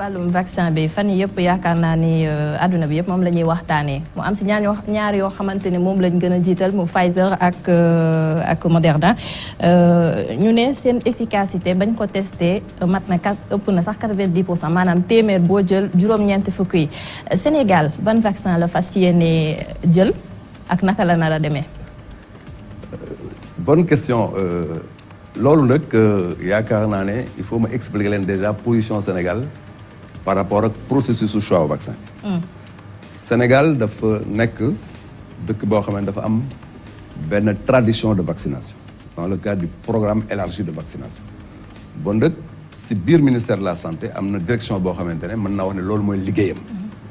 wàllum vaccin bi fan yii yëpp yaakaar naa ni adduna bi yëpp moom la ñuy waxtaanee mu am si ñaar yoo xamante ne moom lañ gën a jiital mu Pfizer ak Moderna ñu ne seen efficacité bañ ko testé mat na ëpp na sax 90% maanaam téeméer boo jël juróom-ñeenti fukk yi Sénégal ban vaccin la fas yéene jël ak naka la nar a demee. Bonne question. Loolu nag yaakaar naa ne il faut ma expliquer leen déjà position Sénégal par rapport ak processus su choix au vaccin. Sénégal dafa nekk dëkk boo xam ne dafa am benn tradition de vaccination dans le cadre du programme élargi de vaccination. Bon nag si biir ministère de la santé am na direction boo xamante ne mën naa wax ne loolu mooy liggéeyam.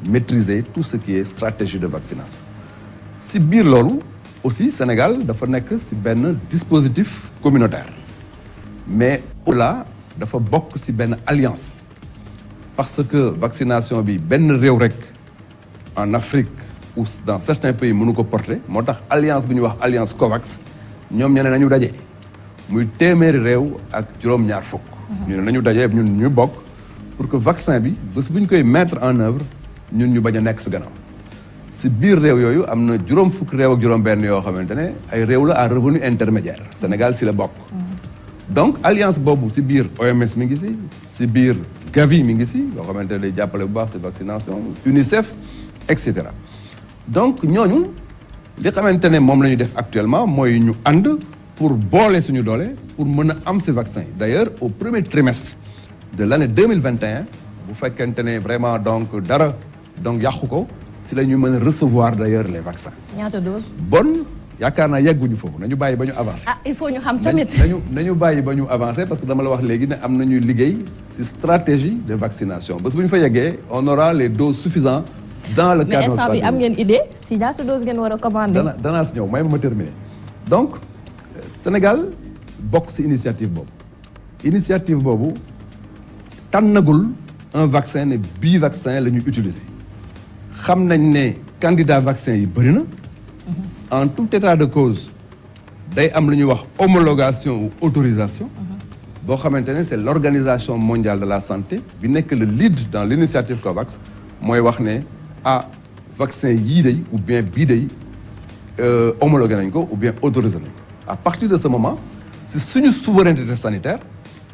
Maîtriser tout ce qui est stratégie de vaccination. Si biir loolu aussi Sénégal dafa nekk si benn dispositif communautaire. Mais au-delà dafa bokk ci benn alliance parce que vaccination bi benn réew rek en Afrique ou dans certains pays mënu ko porter moo tax alliance bi ñuy wax alliance COVAX ñoom ñu ne nañu daje muy téeméeri réew ak juróom-ñaar fukk. ñu ne nañu daje ñun ñu bokk pour que vaccin bi bés bu ñu koy mettre en œuvre ñun ñu bañ a nekk ci gannaaw ci biir réew yooyu am na juróom fukk réew ak juróom-benn yoo xamante ne ay réew la à revenu intermédiaire Sénégal ci la bokk. Donc alliance boobu ci biir OMS mi ngi ci biir Gavi mi ngi ci yoo xamante ne day jàppale bu baax ci vaccination UNICEF et cetera donc ñooñu li xamante ne moom la ñu def actuellement mooy ñu ànd pour boole suñu doole pour mën a am ci vaccin yi d'ailleurs au premier trimestre de l'année 2021 bu fekkente ne vraiment donc dara donc yàqu ko ci la ñu mën a recevoir d'ailleurs les vaccins. ñaata dose. Bon. yaakaar naa yegguñu foofu nañu bàyyi ba ñu avancé. Il faut ñu xam tamit. nañu bàyyi ba ñu avancé parce que dama la wax léegi ne am nañu liggéey ci stratégie de vaccination bés bu ñu fa yeggee on aura les doses suffisantes dans le cadre. Mais instant bi am ngeen idée si ñaata dose ngeen war a commander. danaa si ñëw may ma terminer donc Sénégal bokk ci initiative boobu tànnagul un vaccin ne bii vaccin la ñuy utiliser xam nañ ne candidat vaccin yi bëri na. En tout état de cause day am lu ñuy wax homologation ou autorisation boo xamante ne c'est l'Organisation mondiale de la santé bi nekk le lead dans l'initiative COVAX mooy wax ne vaccin yii day ou bien bii day homologué nañ ko ou bien autorisé nañ ko à partir de ce moment c'est suñu souveraineté sanitaire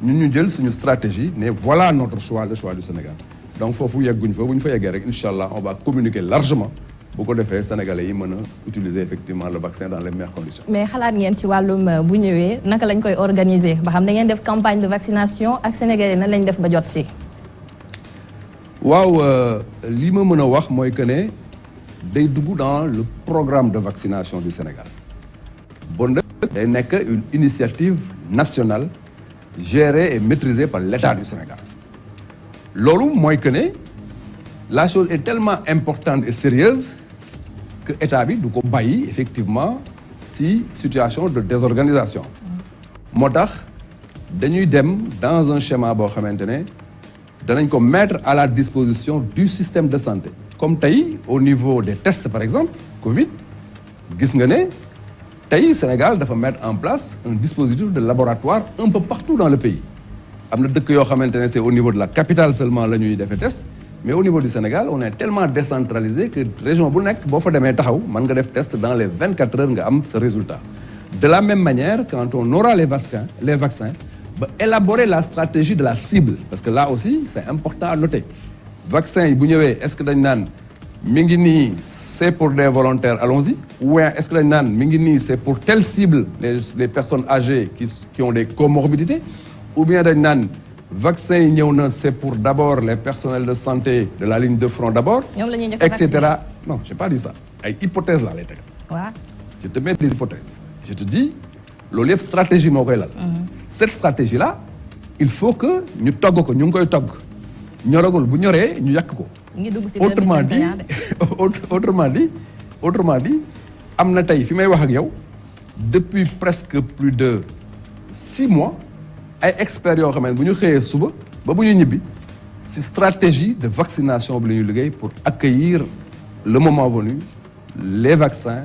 ñun ñu jël suñu stratégie ne voilà notre choix le choix du Sénégal donc foofu yegguñ fa bu ñu fa yeggee rek incha allah on va communiquer largement bu ko defee sénégalais yi mën a utiliser effectivement le vaccin dans les meilleures conditions. Mais xalaat ngeen ci wàllum bu ñëwee naka lañ koy organiser ba xam da ngeen def campagne de vaccination ak sénégalais nan lañ def ba jot si. waaw li ma mën a wax mooy que ne day dugg dans le programme de vaccination du Sénégal. Bon day nekk une initiative nationale gérée et maîtrisée par l'État du Sénégal. Loolu mooy que ne la chose est tellement importante et sérieuse que état bi du ko bàyyi effectivement ci situation de désorganisation. moo tax dañuy dem dans un schéma boo xamante ne danañ ko mettre à la disposition du système de santé. Comme tey au niveau des tests par exemple Covid gis nga ne tey Sénégal dafa mettre en place un dispositif de laboratoire un peu partout dans le pays. am na dëkk yoo xamante ne c'est au niveau de la capitale seulement la ñuy defee test. Mais au niveau du Sénégal, on est tellement décentralisé que région bu nekk boo fa demee taxaw mën nga def test dans les 24 heures nga am ce résultat. De la même manière, quand on aura les vaccins, ba élaborer la stratégie de la cible parce que là aussi c'est important à noter. Vaccin yi bu ñëwee est-ce que dañ naan mi ngi nii c'est pour des volontaires, allons-y, ou est-ce que dañ naan mi ngi nii c'est pour telle cible, les personnes âgées qui ont des comorbidités, ou bien dañ naan vaccin yi ñëw na c'est pour d'abord les personnels de santé de la ligne de front d'abord, etc. Non, j'ai pas dit ça. Ay hypothèse laa lay teg. Waaw. Je te mets des hypothèses. Je te dis loolu yëpp stratégie moo koy lal. Cette stratégie là il faut que ñu togg ko ñu ngi koy togg ñoragul bu ñoree ñu yàq ko. Autrement dit am na tey fi may wax ak yow depuis presque plus de 6 mois. ay experts yoo xam ne bu ñu xëyee suba ba bu ñu ñibbi ci stratégie de vaccination bi la ñuy liggéey pour accueillir le moment venu les vaccins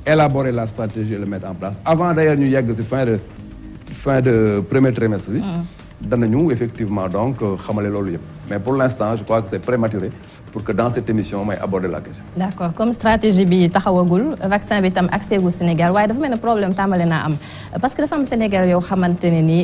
élaborer la stratégie et le mettre en place avant d'ailleurs ñu yegg ci fin de premier trimestre bi danañu effectivement donc xamale loolu yëpp mais pour l'instant je crois que c'est prématuré pour que dans cette émission may aborder la question. D'accord comme stratégie bi taxawagul vaccin bi tam accès gu Sénégal waaye dafa mel ne problème tàmbale naa am parce que dafa am Sénégal yoo xamante ne ni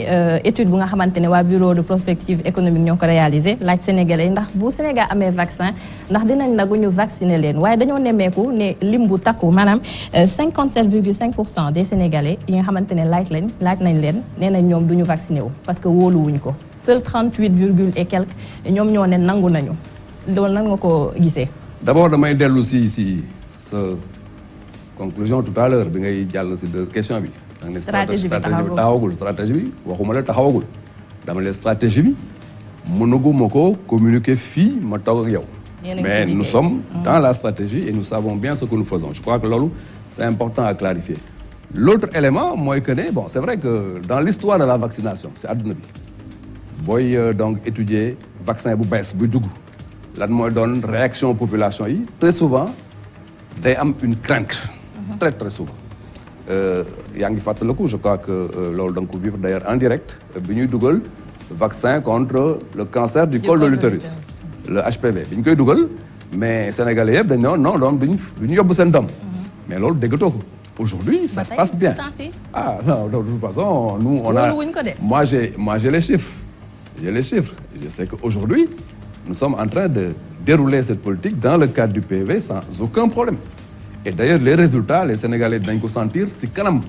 étude bu nga xamante ne waa bureau de prospective économique ñoo ko réalisé laaj Sénégalais ndax bu Sénégal amee vaccin ndax dinañ nagu ñu vacciner leen waaye dañoo nemmeeku ne lim bu takku maanaam 57,5% des Sénégalais yi nga xamante ne laaj nañ leen nee nañ ñoom du ñu vacciné wu parce que wóoluwuñ ko seul 38 virgule et quelques ñoom ñoo ne nangu nañu loolu nan nga ko gisee. D'abord damay dellu si sa conclusion tout à l'heure bi ngay jàll si deux questions bi. stratégie bi taxawagul stratégie bi waxuma la taxawagul dama ne stratégie bi mënaguma ko communiquer fii ma toog ak yow. mais nous sommes dans la stratégie et nous savons bien ce que nous faisons je crois que loolu c'est important à clarifier. L'autre élément mooy que ne bon c'est vrai que dans l'histoire de la vaccination c'est àdduna bi booy donc étudier vaccin bu bees buy dugg. lan mooy doon réaction population yi très souvent day am une crainte très souvent yaa ngi fàttaliku je crois que loolu da nga ko vivre d'ailleurs en direct bi ñuy dugal vaccin contre le cancer du col de l'utérus le HPV bi ñu koy dugal mais sénégalais yëpp dañ non du ñu yóbbu seen doom mais loolu déggatoo ko aujourd'hui ça se passe bien ah non de toute façon nous on a moi j'ai les chiffres je sais que aujourd'hui nous sommes en train de dérouler cette politique dans le cadre du PV sans aucun problème. Et d'ailleurs, les résultats, les Sénégalais dañ ko sentir si kanam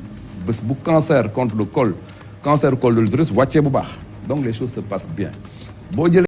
bés bu cancer contre le col cancer col de l'utérus wàccee bu baax donc les choses se passent bien.